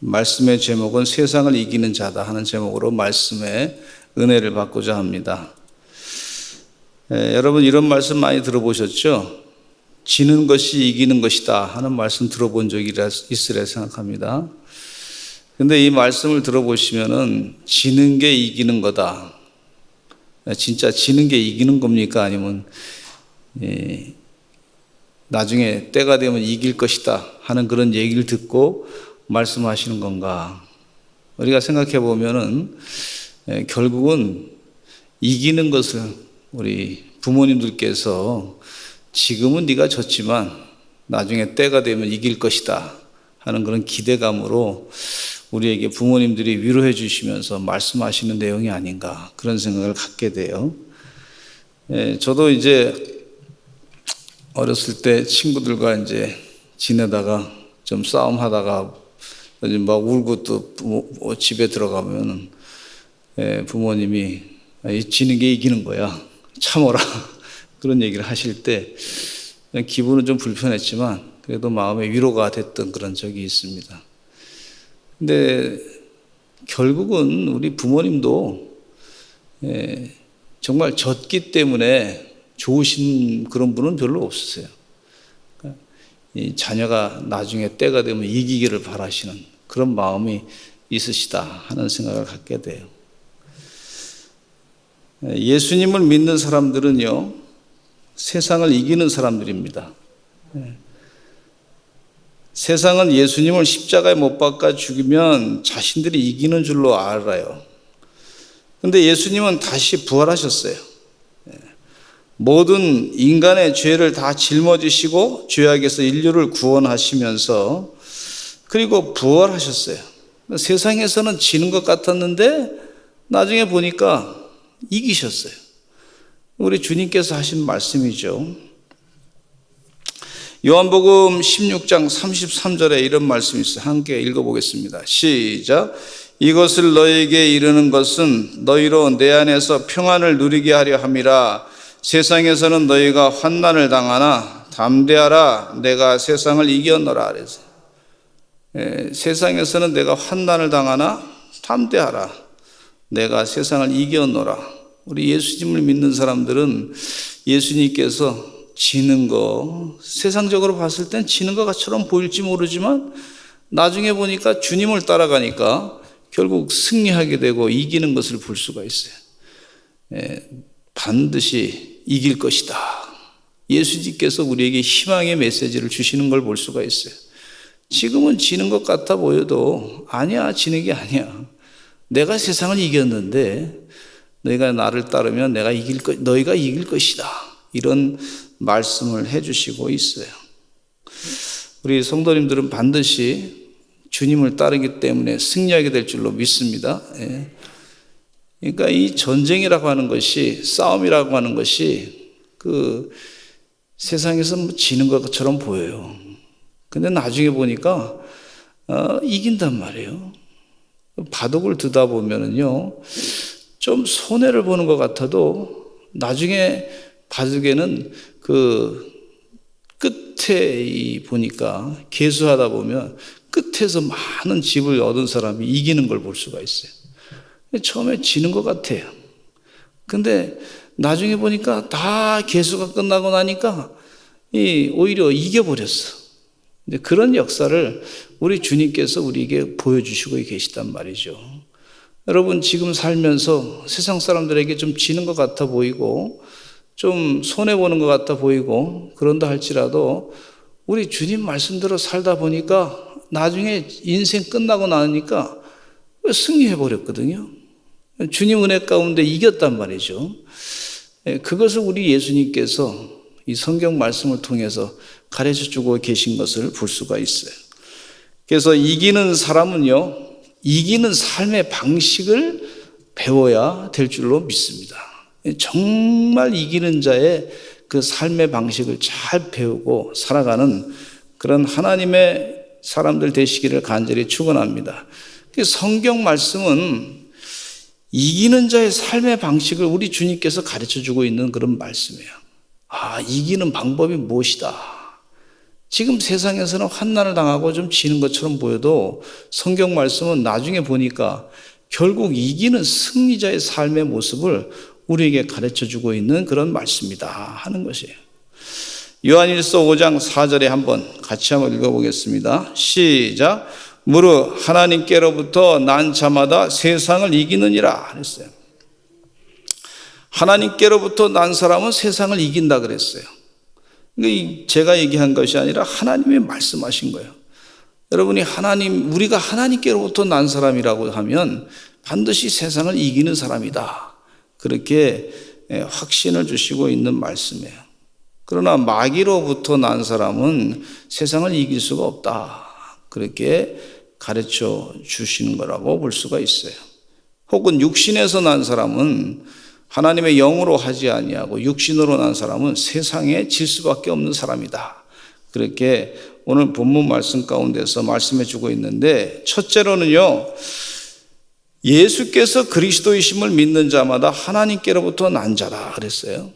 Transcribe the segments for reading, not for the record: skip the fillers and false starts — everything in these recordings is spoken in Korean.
말씀의 제목은 세상을 이기는 자다 하는 제목으로 말씀의 은혜를 받고자 합니다. 여러분 이런 말씀 많이 들어보셨죠? 지는 것이 이기는 것이다 하는 말씀 들어본 적이 있으리라 생각합니다. 근데 이 말씀을 들어보시면은 지는 게 이기는 거다. 진짜 지는 게 이기는 겁니까? 아니면 나중에 때가 되면 이길 것이다 하는 그런 얘기를 듣고 말씀하시는 건가? 우리가 생각해 보면은 결국은 이기는 것을 우리 부모님들께서 지금은 네가 졌지만 나중에 때가 되면 이길 것이다 하는 그런 기대감으로 우리에게 부모님들이 위로해 주시면서 말씀하시는 내용이 아닌가 그런 생각을 갖게 돼요. 저도 이제 어렸을 때 친구들과 이제 지내다가 좀 싸움하다가 막 울고 또 집에 들어가면 부모님이 지는 게 이기는 거야. 참어라. 그런 얘기를 하실 때 기분은 좀 불편했지만 그래도 마음에 위로가 됐던 그런 적이 있습니다. 근데 결국은 우리 부모님도 정말 졌기 때문에 좋으신 그런 분은 별로 없으세요. 이 자녀가 나중에 때가 되면 이기기를 바라시는 그런 마음이 있으시다 하는 생각을 갖게 돼요. 예수님을 믿는 사람들은요, 세상을 이기는 사람들입니다. 세상은 예수님을 십자가에 못 박아 죽이면 자신들이 이기는 줄로 알아요. 그런데 예수님은 다시 부활하셨어요. 모든 인간의 죄를 다 짊어지시고 죄악에서 인류를 구원하시면서 그리고 부활하셨어요. 세상에서는 지는 것 같았는데 나중에 보니까 이기셨어요. 우리 주님께서 하신 말씀이죠. 요한복음 16장 33절에 이런 말씀이 있어요. 함께 읽어보겠습니다. 시작. 이것을 너에게 이르는 것은 너희로 내 안에서 평안을 누리게 하려 함이라. 세상에서는 너희가 환난을 당하나 담대하라. 내가 세상을 이겼노라. 그래서 세상에서는 내가 환난을 당하나 담대하라. 내가 세상을 이겼노라. 우리 예수님을 믿는 사람들은 예수님께서 지는 거, 세상적으로 봤을 땐 지는 것처럼 보일지 모르지만 나중에 보니까 주님을 따라가니까 결국 승리하게 되고 이기는 것을 볼 수가 있어요. 반드시 이길 것이다. 예수님께서 우리에게 희망의 메시지를 주시는 걸 볼 수가 있어요. 지금은 지는 것 같아 보여도 아니야, 지는 게 아니야. 내가 세상을 이겼는데 너희가 나를 따르면 너희가 이길 것이다. 이런 말씀을 해주시고 있어요. 우리 성도님들은 반드시 주님을 따르기 때문에 승리하게 될 줄로 믿습니다. 그러니까 이 전쟁이라고 하는 것이, 싸움이라고 하는 것이 그 세상에서 지는 것처럼 보여요. 근데 나중에 보니까 이긴단 말이에요. 바둑을 두다 보면은요, 좀 손해를 보는 것 같아도 나중에 바둑에는 그 끝에 보니까 계수하다 보면 끝에서 많은 집을 얻은 사람이 이기는 걸 볼 수가 있어요. 처음에 지는 것 같아요. 근데 나중에 보니까 다 계수가 끝나고 나니까 오히려 이겨버렸어. 근데 그런 역사를 우리 주님께서 우리에게 보여주시고 계시단 말이죠. 여러분 지금 살면서 세상 사람들에게 좀 지는 것 같아 보이고 좀 손해보는 것 같아 보이고 그런다 할지라도 우리 주님 말씀대로 살다 보니까 나중에 인생 끝나고 나니까 승리해버렸거든요. 주님 은혜 가운데 이겼단 말이죠. 그것을 우리 예수님께서 이 성경 말씀을 통해서 가르쳐주고 계신 것을 볼 수가 있어요. 그래서 이기는 사람은요, 이기는 삶의 방식을 배워야 될 줄로 믿습니다. 정말 이기는 자의 그 삶의 방식을 잘 배우고 살아가는 그런 하나님의 사람들 되시기를 간절히 축원합니다. 성경 말씀은 이기는 자의 삶의 방식을 우리 주님께서 가르쳐주고 있는 그런 말씀이에요. 이기는 방법이 무엇이다. 지금 세상에서는 환난을 당하고 좀 지는 것처럼 보여도 성경 말씀은 나중에 보니까 결국 이기는 승리자의 삶의 모습을 우리에게 가르쳐주고 있는 그런 말씀이다 하는 것이에요. 요한일서 5장 4절에 한번 같이 한번 읽어보겠습니다. 시작. 무릇 하나님께로부터 난 자마다 세상을 이기느니라 그랬어요. 하나님께로부터 난 사람은 세상을 이긴다 그랬어요. 제가 얘기한 것이 아니라 하나님이 말씀하신 거예요. 여러분이 우리가 하나님께로부터 난 사람이라고 하면 반드시 세상을 이기는 사람이다. 그렇게 확신을 주시고 있는 말씀이에요. 그러나 마귀로부터 난 사람은 세상을 이길 수가 없다. 그렇게 가르쳐 주시는 거라고 볼 수가 있어요. 혹은 육신에서 난 사람은 하나님의 영으로 하지 아니하고 육신으로 난 사람은 세상에 질 수밖에 없는 사람이다. 그렇게 오늘 본문 말씀 가운데서 말씀해 주고 있는데, 첫째로는요, 예수께서 그리스도이심을 믿는 자마다 하나님께로부터 난 자다 그랬어요.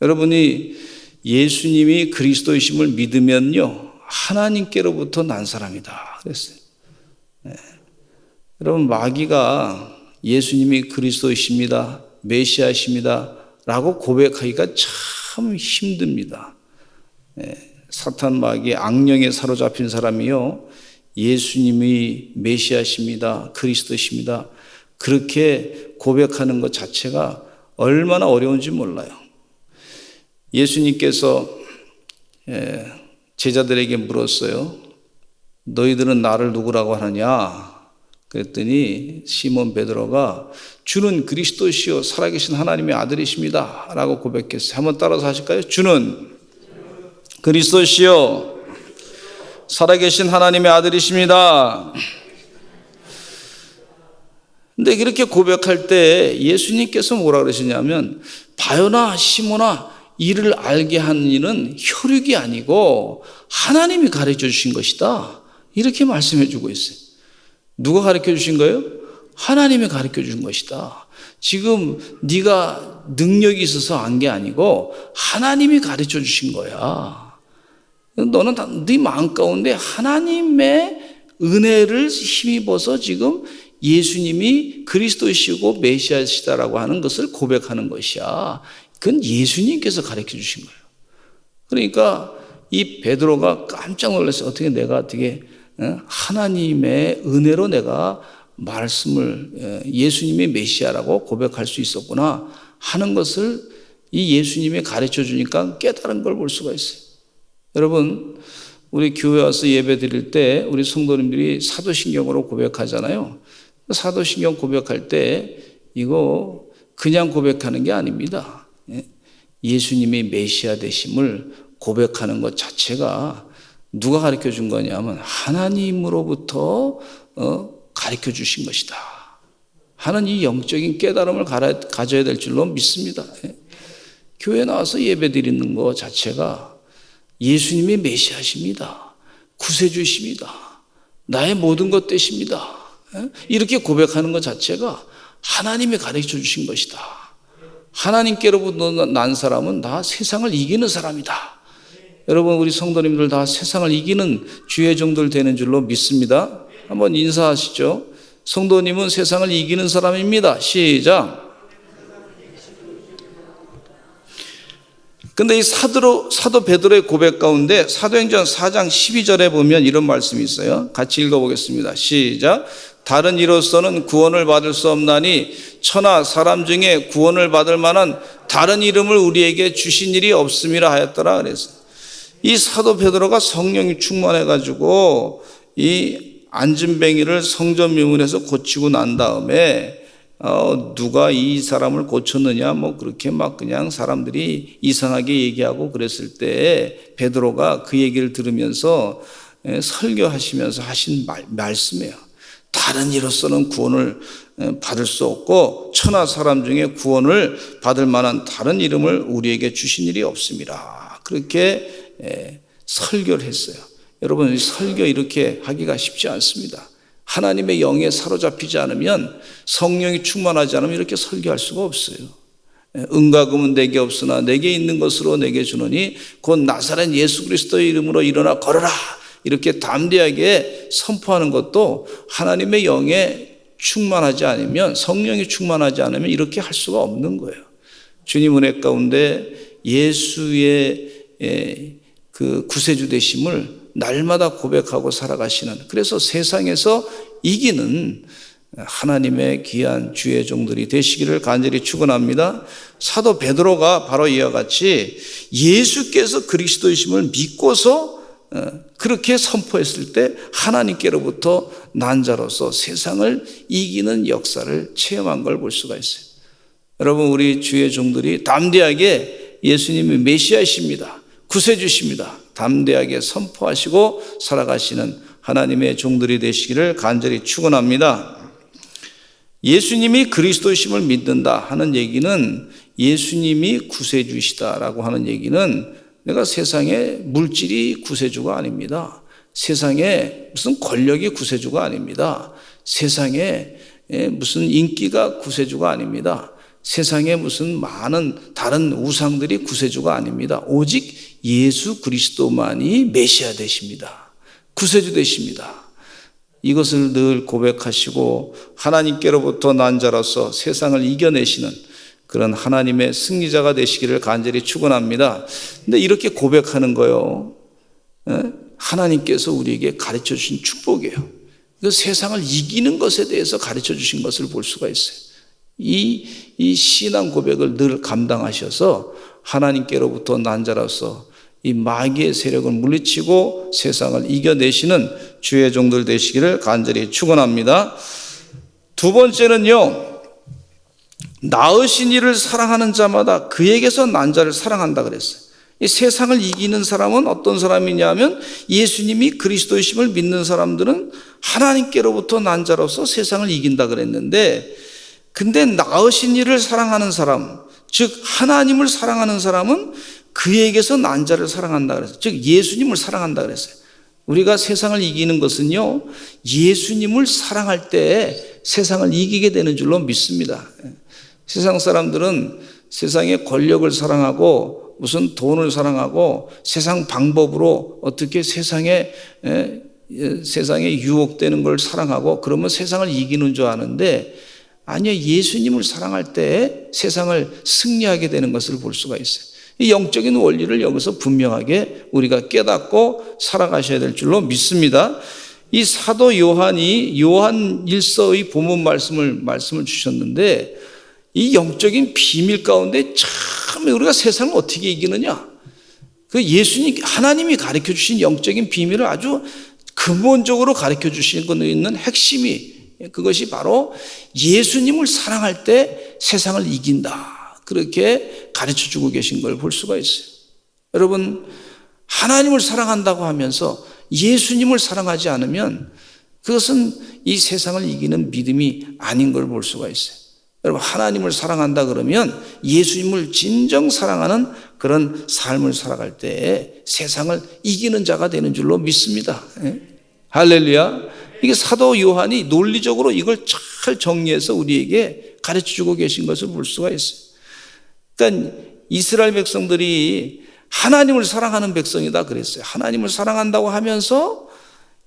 여러분이 예수님이 그리스도이심을 믿으면요, 하나님께로부터 난 사람이다 그랬어요. 네. 여러분, 마귀가 예수님이 그리스도이십니다, 메시아이십니다 라고 고백하기가 참 힘듭니다. 네. 사탄 마귀 악령에 사로잡힌 사람이요, 예수님이 메시아십니다, 그리스도십니다 그렇게 고백하는 것 자체가 얼마나 어려운지 몰라요. 예수님께서 제자들에게 물었어요. 너희들은 나를 누구라고 하느냐? 그랬더니 시몬 베드로가 주는 그리스도시요 살아계신 하나님의 아들이십니다 라고 고백했어요. 한번 따라서 하실까요? 주는 그리스도시요 살아계신 하나님의 아들이십니다. 근데 이렇게 고백할 때 예수님께서 뭐라 그러시냐면, 바요나 시몬아, 이를 알게 한 이는 혈육이 아니고 하나님이 가르쳐 주신 것이다. 이렇게 말씀해 주고 있어요. 누가 가르쳐 주신 거예요? 하나님이 가르쳐 준 것이다. 지금 네가 능력이 있어서 안 게 아니고 하나님이 가르쳐 주신 거야. 너는 네 마음 가운데 하나님의 은혜를 힘입어서 지금 예수님이 그리스도시고 메시아시다라고 하는 것을 고백하는 것이야. 그건 예수님께서 가르쳐 주신 거예요. 그러니까 이 베드로가 깜짝 놀랐어요. 어떻게 하나님의 은혜로 내가 말씀을 예수님이 메시아라고 고백할 수 있었구나 하는 것을 이 예수님이 가르쳐 주니까 깨달은 걸 볼 수가 있어요. 여러분, 우리 교회 와서 예배 드릴 때 우리 성도님들이 사도신경으로 고백하잖아요. 사도신경 고백할 때 이거 그냥 고백하는 게 아닙니다. 예수님이 메시아 되심을 고백하는 것 자체가 누가 가르쳐 준 거냐면 하나님으로부터 가르쳐 주신 것이다 하는 이 영적인 깨달음을 가져야 될 줄로 믿습니다. 교회 나와서 예배 드리는 것 자체가 예수님이 메시아십니다, 구세주십니다, 나의 모든 것 되십니다, 이렇게 고백하는 것 자체가 하나님이 가르쳐 주신 것이다. 하나님께로부터 난 사람은 다 세상을 이기는 사람이다. 여러분, 우리 성도님들 다 세상을 이기는 주의 종들 되는 줄로 믿습니다. 한번 인사하시죠. 성도님은 세상을 이기는 사람입니다. 시작. 근데 이 사도 베드로의 고백 가운데 사도행전 4장 12절에 보면 이런 말씀이 있어요. 같이 읽어보겠습니다. 시작. 다른 이로서는 구원을 받을 수 없나니 천하 사람 중에 구원을 받을 만한 다른 이름을 우리에게 주신 일이 없음이라 하였더라 그랬어요. 이 사도 베드로가 성령이 충만해가지고 이 안진뱅이를 성전 묘문에서 고치고 난 다음에 누가 이 사람을 고쳤느냐 그렇게 막 그냥 사람들이 이상하게 얘기하고 그랬을 때 베드로가 그 얘기를 들으면서 설교하시면서 하신 말씀이에요. 다른 이로서는 구원을 받을 수 없고 천하 사람 중에 구원을 받을 만한 다른 이름을 우리에게 주신 일이 없습니다. 그렇게 설교를 했어요. 여러분, 설교 이렇게 하기가 쉽지 않습니다. 하나님의 영에 사로잡히지 않으면, 성령이 충만하지 않으면 이렇게 설교할 수가 없어요. 은과 금은 내게 없으나 내게 있는 것으로 내게 주노니 곧 나사렛 예수 그리스도의 이름으로 일어나 걸어라. 이렇게 담대하게 선포하는 것도 하나님의 영에 충만하지 않으면, 성령이 충만하지 않으면 이렇게 할 수가 없는 거예요. 주님 은혜 가운데 예수의 그 구세주 되심을 날마다 고백하고 살아가시는, 그래서 세상에서 이기는 하나님의 귀한 주의 종들이 되시기를 간절히 축원합니다. 사도 베드로가 바로 이와 같이 예수께서 그리스도이심을 믿고서 그렇게 선포했을 때 하나님께로부터 난 자로서 세상을 이기는 역사를 체험한 걸 볼 수가 있어요. 여러분, 우리 주의 종들이 담대하게 예수님이 메시아이십니다, 구세주십니다, 담대하게 선포하시고 살아가시는 하나님의 종들이 되시기를 간절히 축원합니다. 예수님이 그리스도이심을 믿는다 하는 얘기는, 예수님이 구세주시다라고 하는 얘기는 내가 세상에 물질이 구세주가 아닙니다. 세상에 무슨 권력이 구세주가 아닙니다. 세상에 무슨 인기가 구세주가 아닙니다. 세상에 무슨 많은 다른 우상들이 구세주가 아닙니다. 오직 예수 그리스도만이 메시아 되십니다. 구세주 되십니다. 이것을 늘 고백하시고 하나님께로부터 난 자로서 세상을 이겨내시는 그런 하나님의 승리자가 되시기를 간절히 축원합니다. 근데 이렇게 고백하는 거요, 하나님께서 우리에게 가르쳐 주신 축복이에요. 세상을 이기는 것에 대해서 가르쳐 주신 것을 볼 수가 있어요. 이 신앙 고백을 늘 감당하셔서 하나님께로부터 난 자로서 이 마귀의 세력을 물리치고 세상을 이겨내시는 주의 종들 되시기를 간절히 축원합니다. 두 번째는요, 낳으신 이를 사랑하는 자마다 그에게서 난 자를 사랑한다 그랬어요. 이 세상을 이기는 사람은 어떤 사람이냐면 예수님이 그리스도이심을 믿는 사람들은 하나님께로부터 난 자로서 세상을 이긴다 그랬는데, 근데 낳으신 이를 사랑하는 사람, 즉 하나님을 사랑하는 사람은 그에게서 난 자를 사랑한다 그랬어요. 즉 예수님을 사랑한다 그랬어요. 우리가 세상을 이기는 것은요, 예수님을 사랑할 때 세상을 이기게 되는 줄로 믿습니다. 세상 사람들은 세상의 권력을 사랑하고 무슨 돈을 사랑하고 세상 방법으로 어떻게 세상에 유혹되는 걸 사랑하고 그러면 세상을 이기는 줄 아는데, 아니요, 예수님을 사랑할 때 세상을 승리하게 되는 것을 볼 수가 있어요. 이 영적인 원리를 여기서 분명하게 우리가 깨닫고 살아가셔야 될 줄로 믿습니다. 이 사도 요한이 요한 1서의 본문 말씀을 주셨는데, 이 영적인 비밀 가운데 참 우리가 세상을 어떻게 이기느냐, 그 예수님 하나님이 가르쳐 주신 영적인 비밀을 아주 근본적으로 가르쳐 주신 것에 있는 핵심이, 그것이 바로 예수님을 사랑할 때 세상을 이긴다, 그렇게 가르쳐 주고 계신 걸 볼 수가 있어요. 여러분, 하나님을 사랑한다고 하면서 예수님을 사랑하지 않으면 그것은 이 세상을 이기는 믿음이 아닌 걸 볼 수가 있어요. 여러분, 하나님을 사랑한다 그러면 예수님을 진정 사랑하는 그런 삶을 살아갈 때 세상을 이기는 자가 되는 줄로 믿습니다. 할렐루야. 이게 사도 요한이 논리적으로 이걸 잘 정리해서 우리에게 가르쳐주고 계신 것을 볼 수가 있어요. 그러니까 이스라엘 백성들이 하나님을 사랑하는 백성이다 그랬어요. 하나님을 사랑한다고 하면서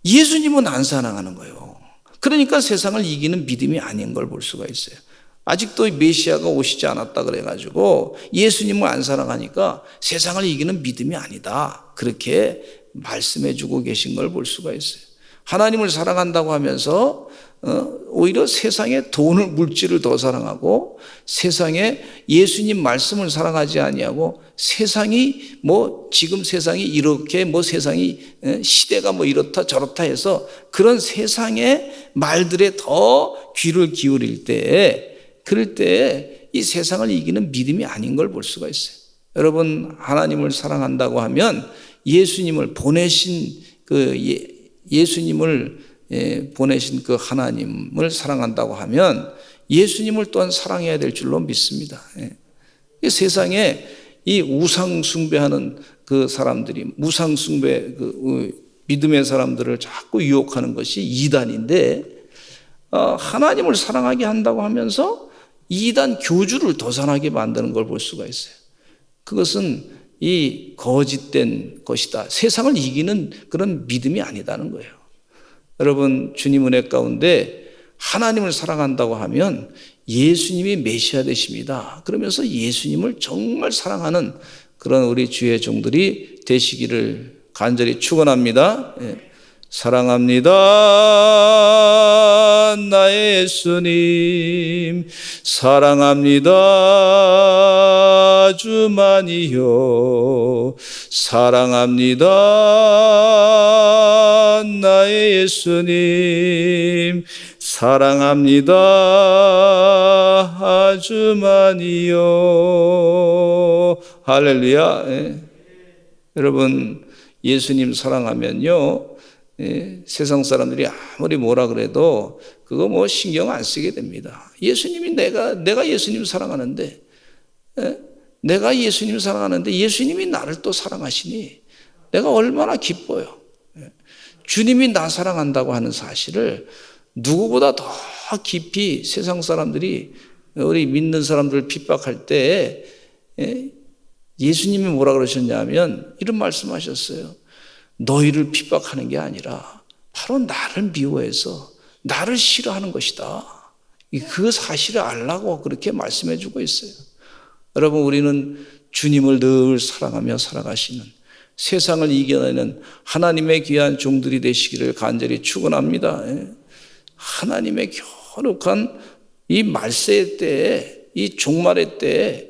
예수님은 안 사랑하는 거예요. 그러니까 세상을 이기는 믿음이 아닌 걸 볼 수가 있어요. 아직도 메시아가 오시지 않았다 그래가지고 예수님을 안 사랑하니까 세상을 이기는 믿음이 아니다, 그렇게 말씀해주고 계신 걸 볼 수가 있어요. 하나님을 사랑한다고 하면서 오히려 세상의 돈을, 물질을 더 사랑하고 세상에 예수님 말씀을 사랑하지 아니하고 세상이 지금 세상이 이렇게 세상이 시대가 이렇다 저렇다 해서 그런 세상의 말들에 더 귀를 기울일 때, 그럴 때 이 세상을 이기는 믿음이 아닌 걸 볼 수가 있어요. 여러분, 하나님을 사랑한다고 하면 예수님을 보내신 예수님을 보내신 그 하나님을 사랑한다고 하면 예수님을 또한 사랑해야 될 줄로 믿습니다. 세상에 이 우상 숭배하는 그 사람들이, 우상 숭배 믿음의 사람들을 자꾸 유혹하는 것이 이단인데, 하나님을 사랑하게 한다고 하면서 이단 교주를 도산하게 만드는 걸 볼 수가 있어요. 그것은 이 거짓된 것이다. 세상을 이기는 그런 믿음이 아니다는 거예요. 여러분, 주님 은혜 가운데 하나님을 사랑한다고 하면 예수님이 메시아 되십니다. 그러면서 예수님을 정말 사랑하는 그런 우리 주의 종들이 되시기를 간절히 축원합니다. 사랑합니다 나의 예수님, 사랑합니다 주만이요, 사랑합니다 나의 예수님, 사랑합니다 주만이요. 할렐루야. 여러분, 예수님 사랑하면요, 세상 사람들이 아무리 뭐라 그래도 그거 뭐 신경 안 쓰게 됩니다. 예수님이 내가 예수님 사랑하는데, 내가 예수님 사랑하는데 예수님이 나를 또 사랑하시니 내가 얼마나 기뻐요. 주님이 나 사랑한다고 하는 사실을 누구보다 더 깊이 세상 사람들이 우리 믿는 사람들을 핍박할 때 예수님이 뭐라 그러셨냐면 이런 말씀하셨어요. 너희를 핍박하는 게 아니라 바로 나를 미워해서 나를 싫어하는 것이다. 그 사실을 알라고 그렇게 말씀해 주고 있어요. 여러분, 우리는 주님을 늘 사랑하며 살아가시는, 세상을 이겨내는 하나님의 귀한 종들이 되시기를 간절히 축원합니다. 하나님의 거룩한 이 말세 때에, 이 종말의 때에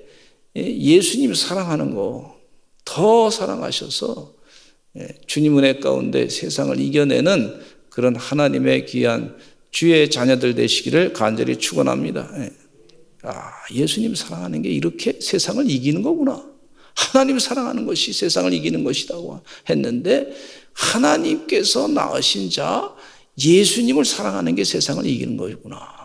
예수님 사랑하는 거 더 사랑하셔서 주님 은혜 가운데 세상을 이겨내는 그런 하나님의 귀한 주의 자녀들 되시기를 간절히 축원합니다. 예수님 사랑하는 게 이렇게 세상을 이기는 거구나. 하나님 사랑하는 것이 세상을 이기는 것이라고 했는데, 하나님께서 낳으신 자 예수님을 사랑하는 게 세상을 이기는 거구나.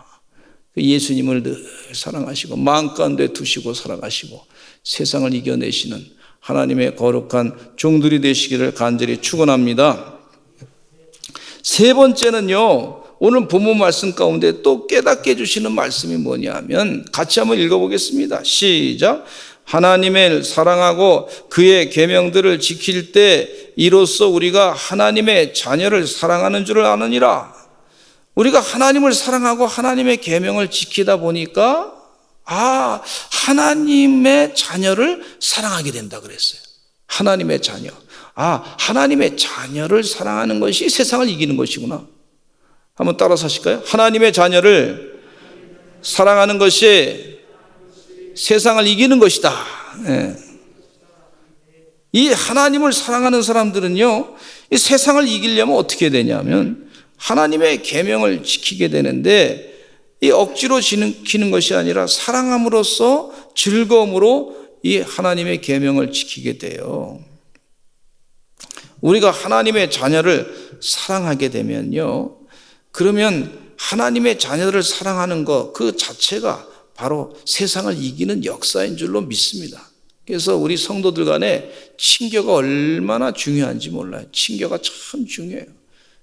예수님을 늘 사랑하시고 마음 가운데 두시고 사랑하시고 세상을 이겨내시는 하나님의 거룩한 종들이 되시기를 간절히 축원합니다. 세 번째는요, 오늘 본문 말씀 가운데 또 깨닫게 해주시는 말씀이 뭐냐면, 같이 한번 읽어보겠습니다. 시작. 하나님을 사랑하고 그의 계명들을 지킬 때 이로써 우리가 하나님의 자녀를 사랑하는 줄을 아느니라. 우리가 하나님을 사랑하고 하나님의 계명을 지키다 보니까 하나님의 자녀를 사랑하게 된다 그랬어요. 하나님의 자녀. 하나님의 자녀를 사랑하는 것이 세상을 이기는 것이구나. 한번 따라서 하실까요? 하나님의 자녀를 사랑하는 것이 세상을 이기는 것이다. 이 하나님을 사랑하는 사람들은요, 이 세상을 이기려면 어떻게 되냐면 하나님의 계명을 지키게 되는데, 이 억지로 지키는 것이 아니라 사랑함으로써 즐거움으로 이 하나님의 계명을 지키게 돼요. 우리가 하나님의 자녀를 사랑하게 되면요, 그러면 하나님의 자녀를 사랑하는 것 그 자체가 바로 세상을 이기는 역사인 줄로 믿습니다. 그래서 우리 성도들 간에 친교가 얼마나 중요한지 몰라요. 친교가 참 중요해요.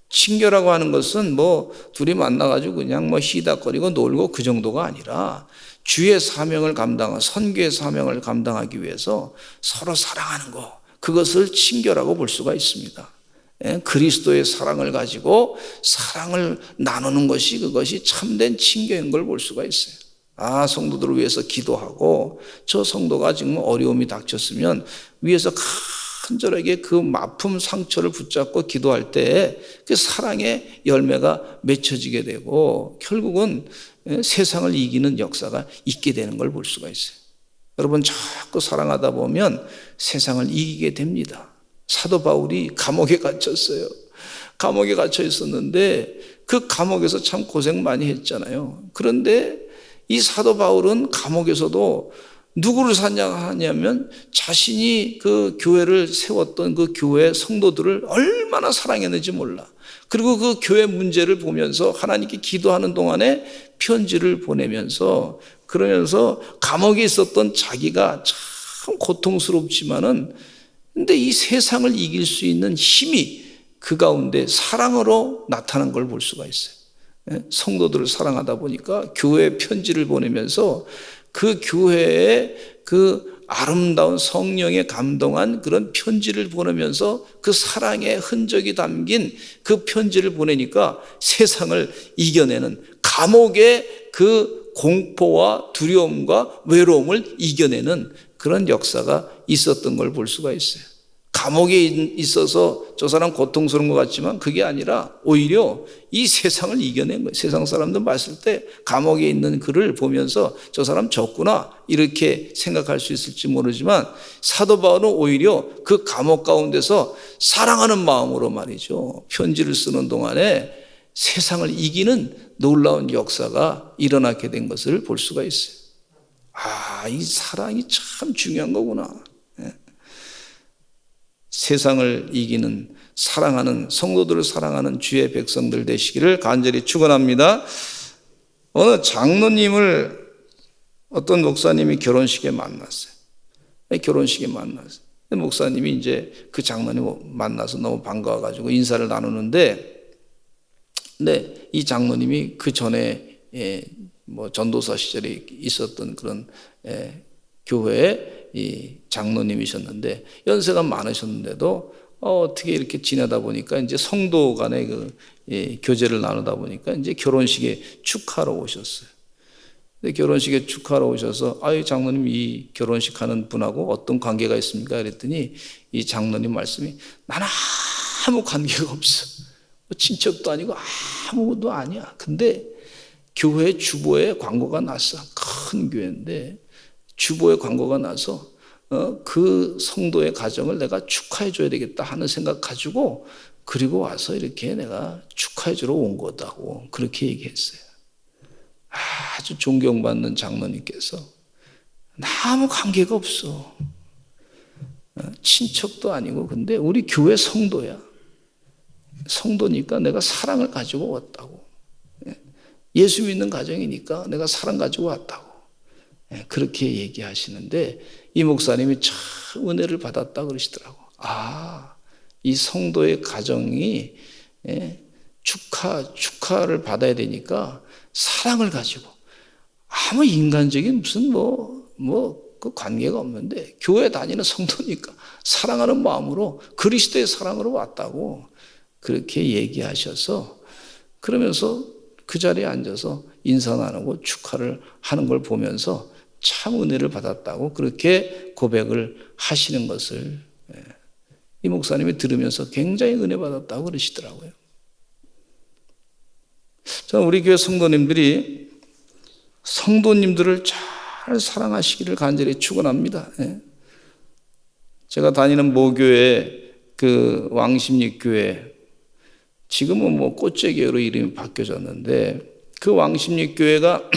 친교라고 하는 것은 뭐 둘이 만나가지고 그냥 뭐 희닥거리고 놀고 그 정도가 아니라 주의 사명을 감당하고 선교의 사명을 감당하기 위해서 서로 사랑하는 것, 그것을 친교라고 볼 수가 있습니다. 그리스도의 사랑을 가지고 사랑을 나누는 것이, 그것이 참된 친교인 걸 볼 수가 있어요. 성도들을 위해서 기도하고, 저 성도가 지금 어려움이 닥쳤으면 위에서 간절하게 그 아픔 상처를 붙잡고 기도할 때 그 사랑의 열매가 맺혀지게 되고 결국은 세상을 이기는 역사가 있게 되는 걸 볼 수가 있어요. 여러분, 자꾸 사랑하다 보면 세상을 이기게 됩니다. 사도 바울이 감옥에 갇혔어요. 감옥에 갇혀 있었는데 그 감옥에서 참 고생 많이 했잖아요. 그런데 이 사도 바울은 감옥에서도 누구를 사랑하냐면 자신이 그 교회를 세웠던 그 교회 성도들을 얼마나 사랑했는지 몰라. 그리고 그 교회 문제를 보면서 하나님께 기도하는 동안에 편지를 보내면서, 그러면서 감옥에 있었던 자기가 참 고통스럽지만은 근데 이 세상을 이길 수 있는 힘이 그 가운데 사랑으로 나타난 걸 볼 수가 있어요. 성도들을 사랑하다 보니까 교회에 편지를 보내면서 그 교회에 그 아름다운 성령에 감동한 그런 편지를 보내면서 그 사랑의 흔적이 담긴 그 편지를 보내니까 세상을 이겨내는, 감옥의 그 공포와 두려움과 외로움을 이겨내는 그런 역사가 있었던 걸 볼 수가 있어요. 감옥에 있어서 저 사람 고통스러운 것 같지만 그게 아니라 오히려 이 세상을 이겨낸 거예요. 세상 사람들 봤을 때 감옥에 있는 그를 보면서 저 사람 졌구나 이렇게 생각할 수 있을지 모르지만 사도 바울은 오히려 그 감옥 가운데서 사랑하는 마음으로 말이죠, 편지를 쓰는 동안에 세상을 이기는 놀라운 역사가 일어나게 된 것을 볼 수가 있어요. 이 사랑이 참 중요한 거구나. 세상을 이기는, 사랑하는, 성도들을 사랑하는 주의 백성들 되시기를 간절히 축원합니다. 어느 장로님을 어떤 목사님이 결혼식에 만났어요. 결혼식에 만났어요. 목사님이 이제 그 장로님 만나서 너무 반가워가지고 인사를 나누는데, 근데 이 장로님이 그 전에 뭐 전도사 시절에 있었던 그런 교회에 이 장로님이셨는데 연세가 많으셨는데도 어떻게 이렇게 지내다 보니까 이제 성도 간의 그 교제를 나누다 보니까 이제 결혼식에 축하하러 오셨어요. 근데 결혼식에 축하하러 오셔서 장로님 이 결혼식 하는 분하고 어떤 관계가 있습니까? 그랬더니 이 장로님 말씀이 나는 아무 관계가 없어. 친척도 아니고 아무것도 아니야. 근데 교회 주보에 광고가 났어. 큰 교회인데 주보에 광고가 나서 그 성도의 가정을 내가 축하해 줘야 되겠다 하는 생각 가지고 그리고 와서 이렇게 내가 축하해 주러 온 거다고 그렇게 얘기했어요. 아주 존경받는 장로님께서 아무 관계가 없어. 친척도 아니고 근데 우리 교회 성도야. 성도니까 내가 사랑을 가지고 왔다고. 예수 믿는 가정이니까 내가 사랑 가지고 왔다고. 그렇게 얘기하시는데 이 목사님이 참 은혜를 받았다 그러시더라고. 이 성도의 가정이 축하를 받아야 되니까 사랑을 가지고 아무 인간적인 무슨 그 관계가 없는데 교회 다니는 성도니까 사랑하는 마음으로 그리스도의 사랑으로 왔다고 그렇게 얘기하셔서 그러면서 그 자리에 앉아서 인사 나누고 축하를 하는 걸 보면서 참 은혜를 받았다고 그렇게 고백을 하시는 것을 이 목사님이 들으면서 굉장히 은혜 받았다고 그러시더라고요. 저는 우리 교회 성도님들이 성도님들을 잘 사랑하시기를 간절히 축원합니다. 제가 다니는 모교회 그 왕십리교회 지금은 뭐 꽃제교회로 이름이 바뀌어졌는데 그 왕십리교회가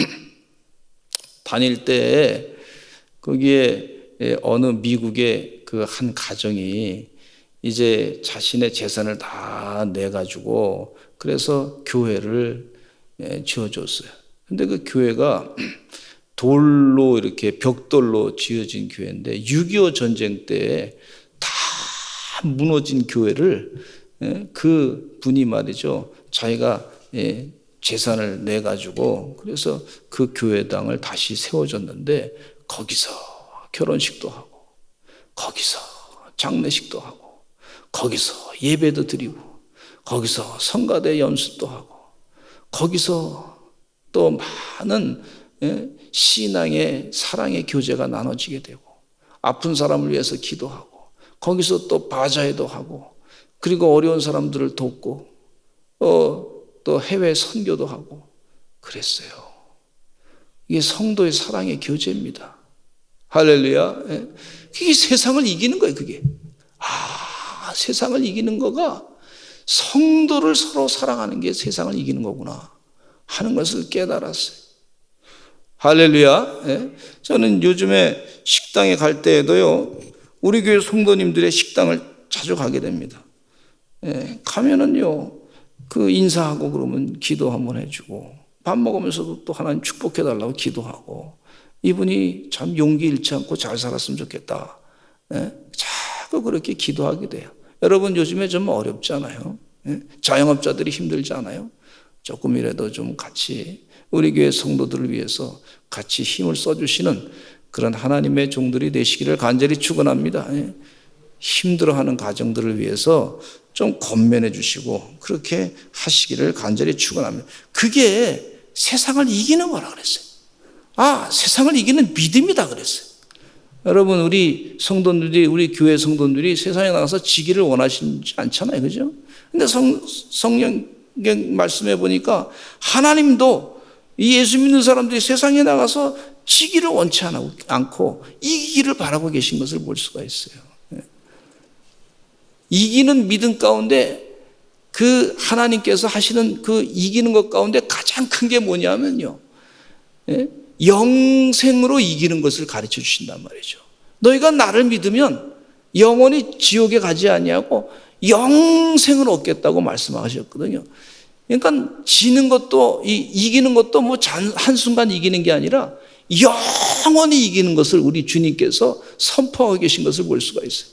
다닐 때 거기에 어느 미국의 그 한 가정이 이제 자신의 재산을 다 내가지고 그래서 교회를 지어줬어요. 근데 그 교회가 돌로 이렇게 벽돌로 지어진 교회인데 6.25 전쟁 때 다 무너진 교회를 그 분이 말이죠. 자기가 재산을 내가지고 그래서 그 교회당을 다시 세워줬는데 거기서 결혼식도 하고 거기서 장례식도 하고 거기서 예배도 드리고 거기서 성가대 연습도 하고 거기서 또 많은 신앙의 사랑의 교제가 나눠지게 되고 아픈 사람을 위해서 기도하고 거기서 또 바자회도 하고 그리고 어려운 사람들을 돕고 또 해외 선교도 하고 그랬어요. 이게 성도의 사랑의 교제입니다. 할렐루야. 그게 세상을 이기는 거예요. 그게 세상을 이기는 거가 성도를 서로 사랑하는 게 세상을 이기는 거구나 하는 것을 깨달았어요. 할렐루야. 저는 요즘에 식당에 갈 때에도요 우리 교회 성도님들의 식당을 자주 가게 됩니다. 가면은요 그 인사하고 그러면 기도 한번 해주고 밥 먹으면서도 또 하나님 축복해달라고 기도하고 이분이 참 용기 잃지 않고 잘 살았으면 좋겠다. 자꾸 그렇게 기도하게 돼요. 여러분 요즘에 좀 어렵지 않아요? 자영업자들이 힘들지 않아요? 조금이라도 좀 같이 우리 교회 성도들을 위해서 같이 힘을 써주시는 그런 하나님의 종들이 되시기를 간절히 축원합니다. 힘들어하는 가정들을 위해서 좀 권면해 주시고 그렇게 하시기를 간절히 축원합니다. 그게 세상을 이기는 거라 그랬어요. 세상을 이기는 믿음이다 그랬어요. 여러분, 우리 성도들이, 우리 교회 성도들이 세상에 나가서 지기를 원하시지 않잖아요. 그죠? 근데 성령 말씀해 보니까 하나님도 이 예수 믿는 사람들이 세상에 나가서 지기를 원치 않고 이기기를 바라고 계신 것을 볼 수가 있어요. 이기는 믿음 가운데 그 하나님께서 하시는 그 이기는 것 가운데 가장 큰 게 뭐냐면요, 영생으로 이기는 것을 가르쳐 주신단 말이죠. 너희가 나를 믿으면 영원히 지옥에 가지 아니하고 영생을 얻겠다고 말씀하셨거든요. 그러니까 지는 것도 이기는 것도 뭐 한순간 이기는 게 아니라 영원히 이기는 것을 우리 주님께서 선포하고 계신 것을 볼 수가 있어요.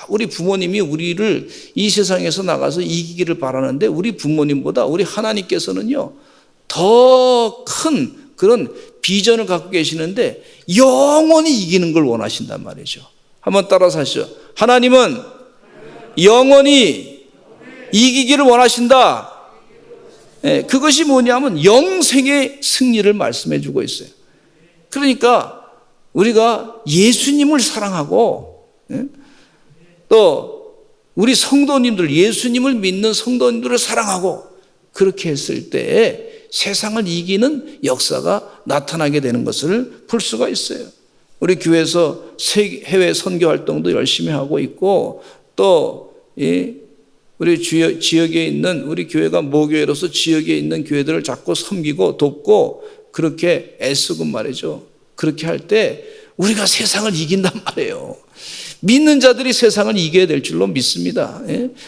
우리 부모님이 우리를 이 세상에서 나가서 이기기를 바라는데 우리 부모님보다 우리 하나님께서는요, 더 큰 그런 비전을 갖고 계시는데 영원히 이기는 걸 원하신단 말이죠. 한번 따라서 하시죠. 하나님은 영원히 이기기를 원하신다. 그것이 뭐냐면 영생의 승리를 말씀해 주고 있어요. 그러니까 우리가 예수님을 사랑하고 또 우리 성도님들, 예수님을 믿는 성도님들을 사랑하고 그렇게 했을 때 세상을 이기는 역사가 나타나게 되는 것을 볼 수가 있어요. 우리 교회에서 해외 선교 활동도 열심히 하고 있고 또 우리 지역에 있는 우리 교회가 모교회로서 지역에 있는 교회들을 자꾸 섬기고 돕고 그렇게 애쓰고 말이죠. 그렇게 할 때 우리가 세상을 이긴단 말이에요. 믿는 자들이 세상을 이겨야 될 줄로 믿습니다.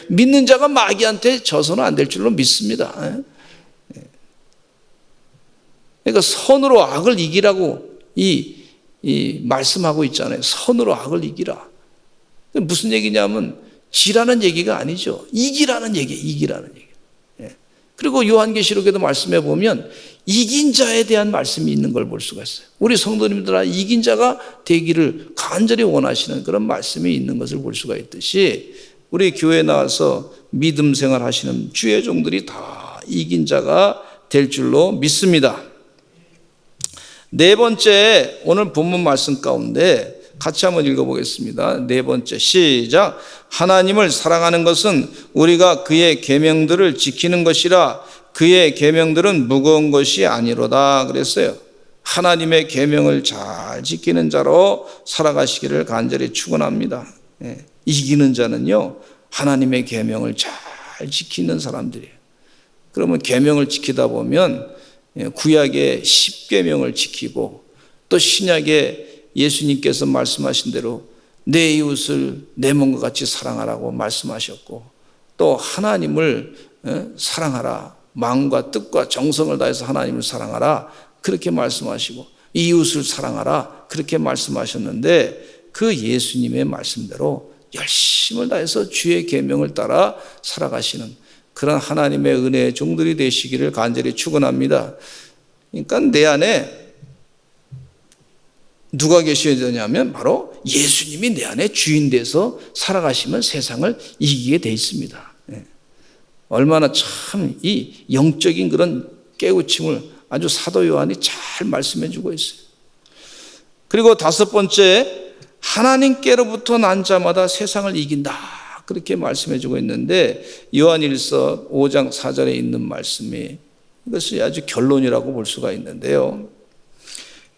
믿는 자가 마귀한테 져서는 안 될 줄로 믿습니다. 그러니까 선으로 악을 이기라고 말씀하고 있잖아요. 선으로 악을 이기라. 무슨 얘기냐면 지라는 얘기가 아니죠. 이기라는 얘기. 그리고 요한계시록에도 말씀해 보면 이긴 자에 대한 말씀이 있는 걸 볼 수가 있어요. 우리 성도님들아 이긴 자가 되기를 간절히 원하시는 그런 말씀이 있는 것을 볼 수가 있듯이 우리 교회에 나와서 믿음 생활 하시는 주의 종들이 다 이긴 자가 될 줄로 믿습니다. 네 번째, 오늘 본문 말씀 가운데 같이 한번 읽어보겠습니다. 네 번째, 시작. 하나님을 사랑하는 것은 우리가 그의 계명들을 지키는 것이라 그의 계명들은 무거운 것이 아니로다 그랬어요. 하나님의 계명을 잘 지키는 자로 살아가시기를 간절히 축원합니다. 이기는 자는요, 하나님의 계명을 잘 지키는 사람들이에요. 그러면 계명을 지키다 보면 구약의 10계명을 지키고 또 신약의 예수님께서 말씀하신 대로 내 이웃을 내 몸과 같이 사랑하라고 말씀하셨고 또 하나님을 사랑하라, 마음과 뜻과 정성을 다해서 하나님을 사랑하라 그렇게 말씀하시고 이웃을 사랑하라 그렇게 말씀하셨는데 그 예수님의 말씀대로 열심을 다해서 주의 계명을 따라 살아가시는 그런 하나님의 은혜의 종들이 되시기를 간절히 축원합니다. 그러니까 내 안에 누가 계셔야 되냐면 바로 예수님이 내 안에 주인 돼서 살아가시면 세상을 이기게 돼 있습니다. 얼마나 참 이 영적인 그런 깨우침을 아주 사도 요한이 잘 말씀해 주고 있어요. 그리고 다섯 번째, 하나님께로부터 난 자마다 세상을 이긴다 그렇게 말씀해 주고 있는데 요한일서 5장 4절에 있는 말씀이 이것이 아주 결론이라고 볼 수가 있는데요.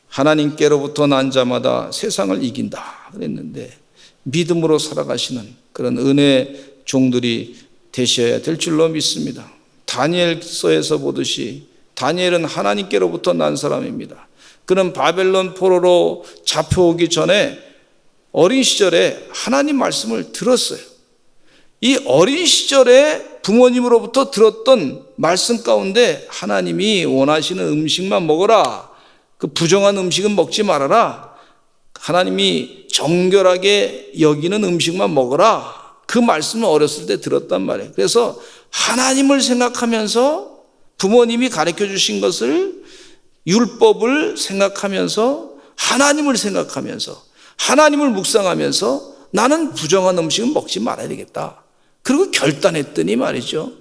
하나님께로부터 난 자마다 세상을 이긴다 그랬는데 믿음으로 살아가시는 그런 은혜 종들이 되셔야 될 줄로 믿습니다. 다니엘서에서 보듯이 다니엘은 하나님께로부터 난 사람입니다. 그는 바벨론 포로로 잡혀오기 전에 어린 시절에 하나님 말씀을 들었어요. 이 어린 시절에 부모님으로부터 들었던 말씀 가운데 하나님이 원하시는 음식만 먹어라, 그 부정한 음식은 먹지 말아라, 하나님이 정결하게 여기는 음식만 먹어라, 그 말씀을 어렸을 때 들었단 말이에요. 그래서 하나님을 생각하면서 부모님이 가르쳐 주신 것을 율법을 생각하면서 하나님을 생각하면서 하나님을 묵상하면서 나는 부정한 음식은 먹지 말아야 되겠다. 그리고 결단했더니 말이죠.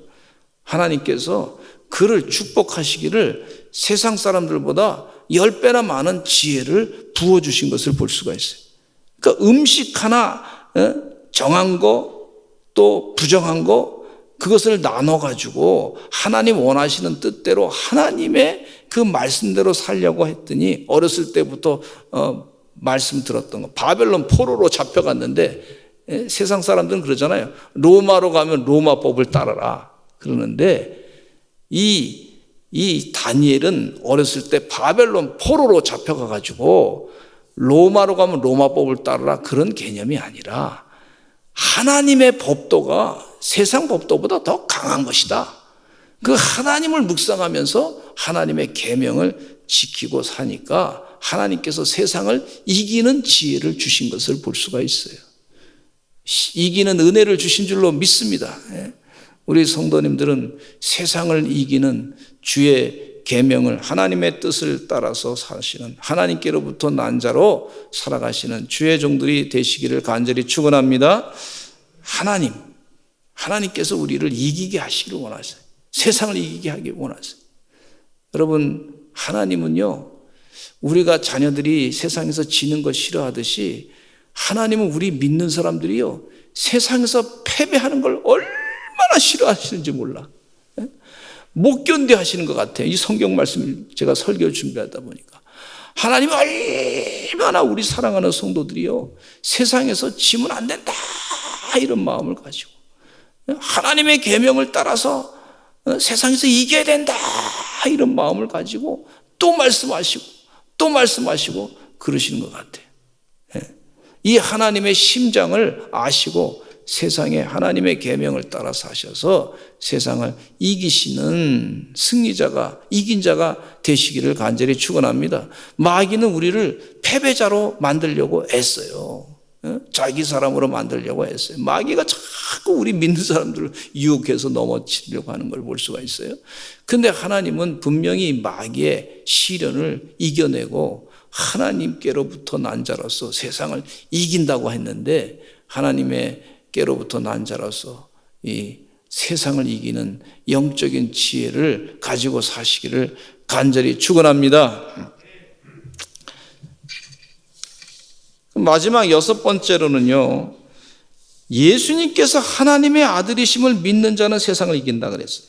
하나님께서 그를 축복하시기를 세상 사람들보다 10배나 많은 지혜를 부어주신 것을 볼 수가 있어요. 그러니까 음식 하나 정한 거 또 부정한 거 그것을 나눠가지고 하나님 원하시는 뜻대로 하나님의 그 말씀대로 살려고 했더니 어렸을 때부터 말씀 들었던 거 바벨론 포로로 잡혀갔는데 세상 사람들은 그러잖아요. 로마로 가면 로마법을 따라라 그러는데 이 다니엘은 어렸을 때 바벨론 포로로 잡혀가가지고 로마로 가면 로마법을 따르라 그런 개념이 아니라 하나님의 법도가 세상 법도보다 더 강한 것이다. 그 하나님을 묵상하면서 하나님의 계명을 지키고 사니까 하나님께서 세상을 이기는 지혜를 주신 것을 볼 수가 있어요. 이기는 은혜를 주신 줄로 믿습니다. 우리 성도님들은 세상을 이기는 주의 계명을 하나님의 뜻을 따라서 사시는 하나님께로부터 난 자로 살아가시는 주의 종들이 되시기를 간절히 축원합니다. 하나님께서 우리를 이기게 하시기를 원하세요. 세상을 이기게 하기 원하세요. 여러분, 하나님은요, 우리가 자녀들이 세상에서 지는 것 싫어하듯이 하나님은 우리 믿는 사람들이요, 세상에서 패배하는 걸 얼마나 싫어하시는지 몰라. 못 견뎌 하시는 것 같아요. 이 성경 말씀을 제가 설교를 준비하다 보니까. 하나님은 얼마나 우리 사랑하는 성도들이요, 세상에서 지면 안 된다 이런 마음을 가지고 하나님의 계명을 따라서 세상에서 이겨야 된다 이런 마음을 가지고 또 말씀하시고 그러시는 것 같아요. 이 하나님의 심장을 아시고 세상에 하나님의 계명을 따라 사셔서 세상을 이기시는 승리자가 이긴 자가 되시기를 간절히 축원합니다. 마귀는 우리를 패배자로 만들려고 애써요. 자기 사람으로 만들려고 했어요. 마귀가 자꾸 우리 믿는 사람들을 유혹해서 넘어지려고 하는 걸 볼 수가 있어요. 근데 하나님은 분명히 마귀의 시련을 이겨내고 하나님께로부터 난 자로서 세상을 이긴다고 했는데 하나님께로부터 난 자로서 이 세상을 이기는 영적인 지혜를 가지고 사시기를 간절히 축원합니다. 마지막 6번째로는요, 예수님께서 하나님의 아들이심을 믿는 자는 세상을 이긴다 그랬어요.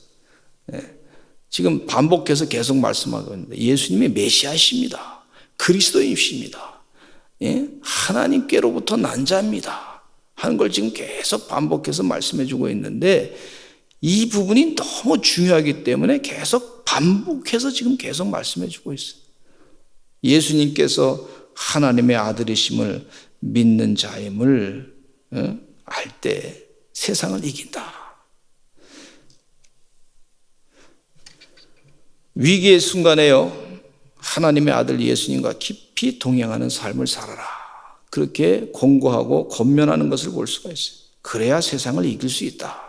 지금 반복해서 계속 말씀하고 있는데 예수님이 메시아이십니다. 그리스도이십니다. 하나님께로부터 난 자입니다 하는 걸 지금 계속 반복해서 말씀해 주고 있는데 이 부분이 너무 중요하기 때문에 계속 반복해서 지금 계속 말씀해 주고 있어요. 예수님께서 하나님의 아들이심을 믿는 자임을 알 때 세상을 이긴다. 위기의 순간에요, 하나님의 아들 예수님과 깊이 동행하는 삶을 살아라. 그렇게 권고하고 권면하는 것을 볼 수가 있어요. 그래야 세상을 이길 수 있다.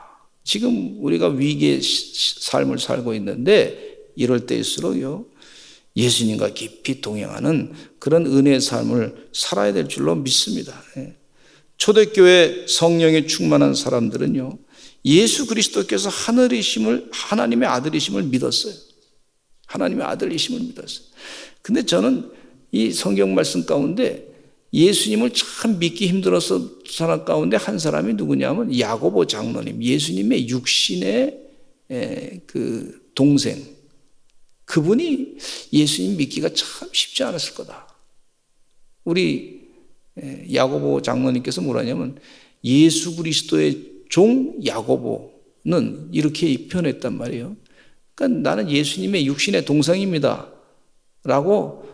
지금 우리가 위기의 삶을 살고 있는데 이럴 때일수록요, 예수님과 깊이 동행하는 그런 은혜의 삶을 살아야 될 줄로 믿습니다. 초대교회 성령이 충만한 사람들은요, 예수 그리스도께서 하나님의 아들이심을 믿었어요. 하나님의 아들이심을 믿었어요. 근데 저는 이 성경 말씀 가운데 예수님을 참 믿기 힘들어서 사람 가운데 한 사람이 누구냐면 야고보 장로님, 예수님의 육신의 그 동생. 그분이 예수님 믿기가 참 쉽지 않았을 거다. 우리 야고보 장로님께서 뭐라냐면 예수 그리스도의 종 야고보는 이렇게 표현했단 말이에요. 그러니까 나는 예수님의 육신의 동생입니다 라고,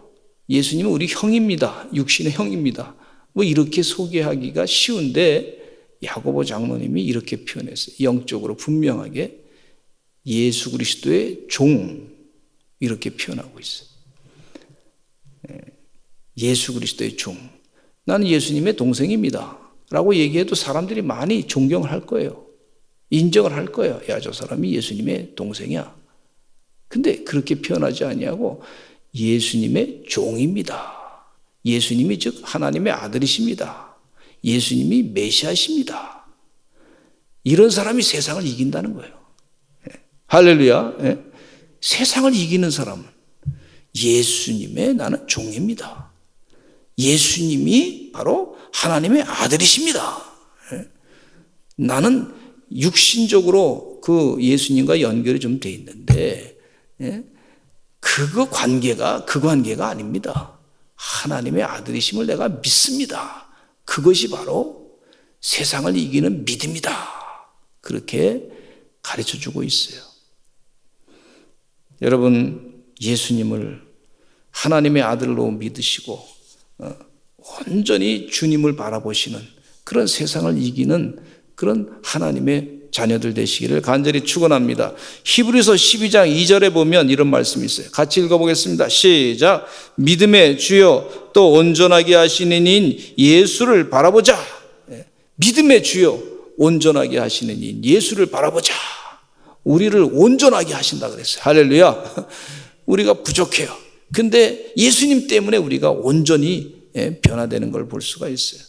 예수님은 우리 형입니다, 육신의 형입니다, 뭐 이렇게 소개하기가 쉬운데 야고보 장로님이 이렇게 표현했어요. 영적으로 분명하게 예수 그리스도의 종 이렇게 표현하고 있어요. 예수 그리스도의 종, 나는 예수님의 동생입니다 라고 얘기해도 사람들이 많이 존경을 할 거예요. 인정을 할 거예요. 야, 저 사람이 예수님의 동생이야. 근데 그렇게 표현하지 아니하고 예수님의 종입니다. 예수님이 즉 하나님의 아들이십니다. 예수님이 메시아십니다. 이런 사람이 세상을 이긴다는 거예요. 할렐루야. 세상을 이기는 사람은 예수님의 나는 종입니다. 예수님이 바로 하나님의 아들이십니다. 나는 육신적으로 그 예수님과 연결이 좀 돼 있는데 그 관계가 아닙니다. 하나님의 아들이심을 내가 믿습니다. 그것이 바로 세상을 이기는 믿음이다. 그렇게 가르쳐주고 있어요. 여러분, 예수님을 하나님의 아들로 믿으시고 온전히 주님을 바라보시는 그런 세상을 이기는 그런 하나님의 자녀들 되시기를 간절히 축원합니다. 히브리서 12장 2절에 보면 이런 말씀이 있어요. 같이 읽어보겠습니다. 시작. 믿음의 주요 또 온전하게 하시는 인 예수를 바라보자. 믿음의 주요 온전하게 하시는 인 예수를 바라보자. 우리를 온전하게 하신다 그랬어요. 할렐루야. 우리가 부족해요. 근데 예수님 때문에 우리가 온전히 변화되는 걸 볼 수가 있어요.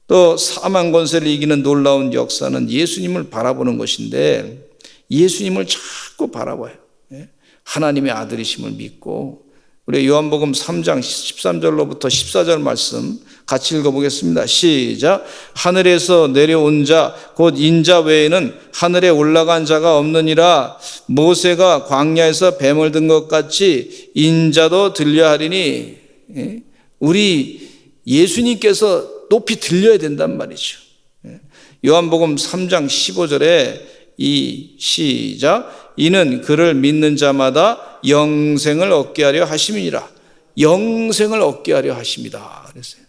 또 사망 권세를 이기는 놀라운 역사는 예수님을 바라보는 것인데 예수님을 자꾸 바라봐요. 하나님의 아들이심을 믿고 우리 요한복음 3장 13절로부터 14절 말씀 같이 읽어보겠습니다. 시작. 하늘에서 내려온 자 곧 인자 외에는 하늘에 올라간 자가 없느니라. 모세가 광야에서 뱀을 든 것 같이 인자도 들려하리니. 우리 예수님께서 높이 들려야 된단 말이죠. 요한복음 3장 15절에 이 시작. 이는 그를 믿는 자마다 영생을 얻게 하려 하심이니라. 영생을 얻게 하려 하십니다. 그랬어요.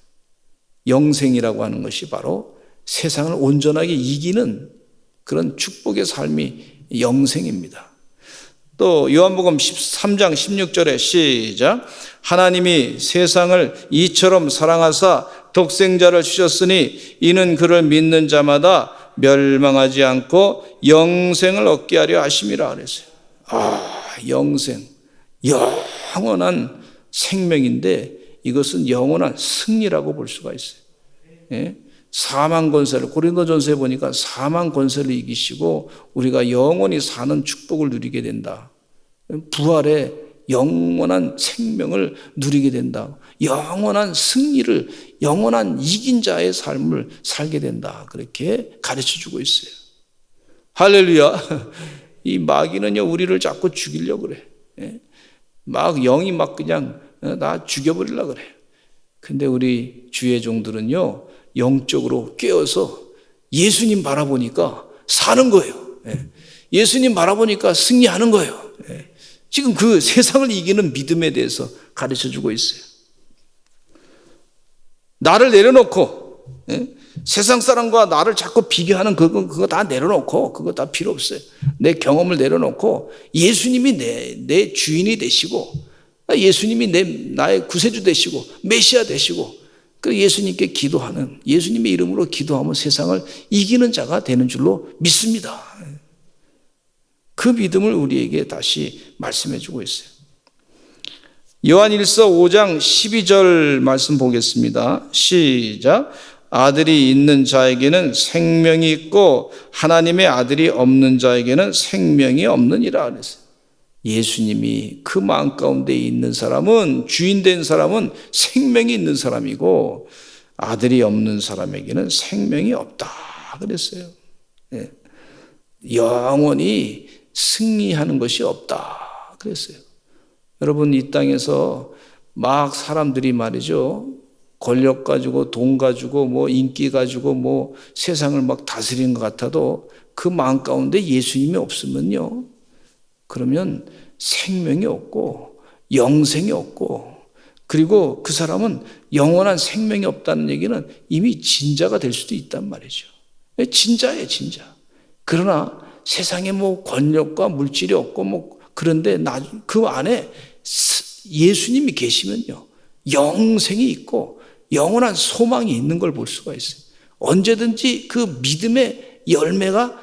영생이라고 하는 것이 바로 세상을 온전하게 이기는 그런 축복의 삶이 영생입니다. 또 요한복음 13장 16절에 시작. 하나님이 세상을 이처럼 사랑하사 독생자를 주셨으니 이는 그를 믿는 자마다 멸망하지 않고 영생을 얻게 하려 하심이라 그랬어요. 영생, 영원한 생명인데 이것은 영원한 승리라고 볼 수가 있어요. 사망 권세를, 고린도전서에 보니까 사망 권세를 이기시고 우리가 영원히 사는 축복을 누리게 된다. 부활의 영원한 생명을 누리게 된다. 영원한 승리를, 영원한 이긴 자의 삶을 살게 된다. 그렇게 가르쳐주고 있어요. 할렐루야. 이 마귀는요, 우리를 자꾸 죽이려고 그래. 영이 막 그냥 나 죽여버리려고 그래. 근데 우리 주의 종들은요, 영적으로 깨어서 예수님 바라보니까 사는 거예요. 예수님 바라보니까 승리하는 거예요. 지금 그 세상을 이기는 믿음에 대해서 가르쳐주고 있어요. 나를 내려놓고 세상 사람과 나를 자꾸 비교하는 그거 다 내려놓고 그거 다 필요 없어요. 내 경험을 내려놓고 예수님이 내 주인이 되시고 예수님이 나의 구세주 되시고 메시아 되시고 그 예수님께 기도하는, 예수님의 이름으로 기도하면 세상을 이기는 자가 되는 줄로 믿습니다. 그 믿음을 우리에게 다시 말씀해 주고 있어요. 요한일서 5장 12절 말씀 보겠습니다. 시작. 아들이 있는 자에게는 생명이 있고 하나님의 아들이 없는 자에게는 생명이 없느니라 그랬어요. 예수님이 그 마음 가운데 있는 사람은, 주인된 사람은 생명이 있는 사람이고 아들이 없는 사람에게는 생명이 없다 그랬어요. 영원히 승리하는 것이 없다 그랬어요. 여러분, 이 땅에서 막 사람들이 말이죠, 권력 가지고 돈 가지고 뭐 인기 가지고 뭐 세상을 막 다스리는 것 같아도 그 마음 가운데 예수님이 없으면요, 그러면 생명이 없고 영생이 없고, 그리고 그 사람은 영원한 생명이 없다는 얘기는 이미 진자가 될 수도 있단 말이죠. 진자예요, 진자. 그러나 세상에 뭐 권력과 물질이 없고 뭐 그런데 그 안에 예수님이 계시면요, 영생이 있고 영원한 소망이 있는 걸 볼 수가 있어요. 언제든지 그 믿음의 열매가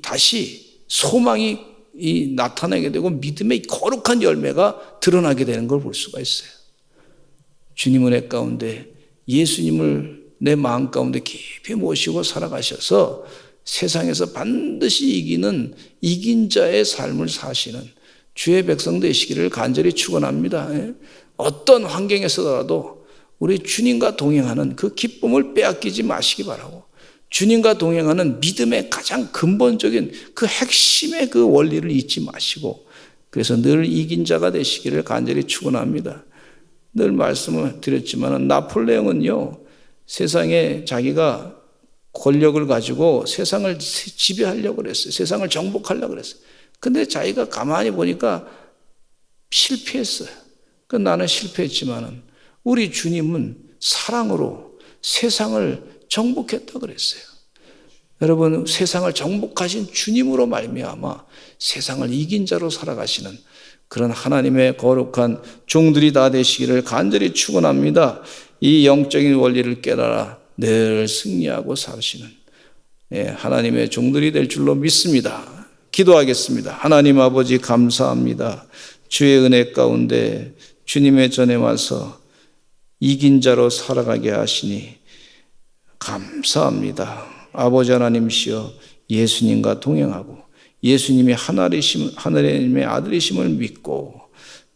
다시 소망이 나타나게 되고 믿음의 거룩한 열매가 드러나게 되는 걸 볼 수가 있어요. 주님 은혜 가운데 예수님을 내 마음 가운데 깊이 모시고 살아가셔서 세상에서 반드시 이긴 자의 삶을 사시는 주의 백성 되시기를 간절히 축원합니다. 어떤 환경에서라도 우리 주님과 동행하는 그 기쁨을 빼앗기지 마시기 바라고, 주님과 동행하는 믿음의 가장 근본적인 그 핵심의 그 원리를 잊지 마시고, 그래서 늘 이긴 자가 되시기를 간절히 축원합니다. 늘 말씀을 드렸지만 나폴레옹은요, 세상에 자기가 권력을 가지고 세상을 지배하려고 그랬어요. 세상을 정복하려고 그랬어요. 근데 자기가 가만히 보니까 실패했어요. 나는 실패했지만 우리 주님은 사랑으로 세상을 정복했다 그랬어요. 여러분, 세상을 정복하신 주님으로 말미암아 세상을 이긴 자로 살아가시는 그런 하나님의 거룩한 종들이 다 되시기를 간절히 축원합니다. 이 영적인 원리를 깨달아 늘 승리하고 사시는 하나님의 종들이 될 줄로 믿습니다. 기도하겠습니다. 하나님 아버지 감사합니다. 주의 은혜 가운데 주님의 전에 와서 이긴 자로 살아가게 하시니 감사합니다. 아버지 하나님이시여, 예수님과 동행하고 예수님이 하나님의 아들이심을 믿고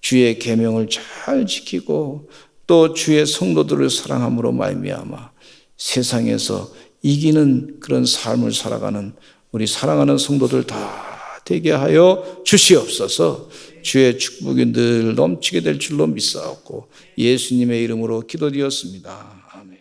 주의 계명을 잘 지키고 또 주의 성도들을 사랑함으로 말미암아 세상에서 이기는 그런 삶을 살아가는 우리 사랑하는 성도들 다 되게 하여 주시옵소서. 주의 축복이 늘 넘치게 될 줄로 믿사옵고 예수님의 이름으로 기도드렸습니다. 아멘.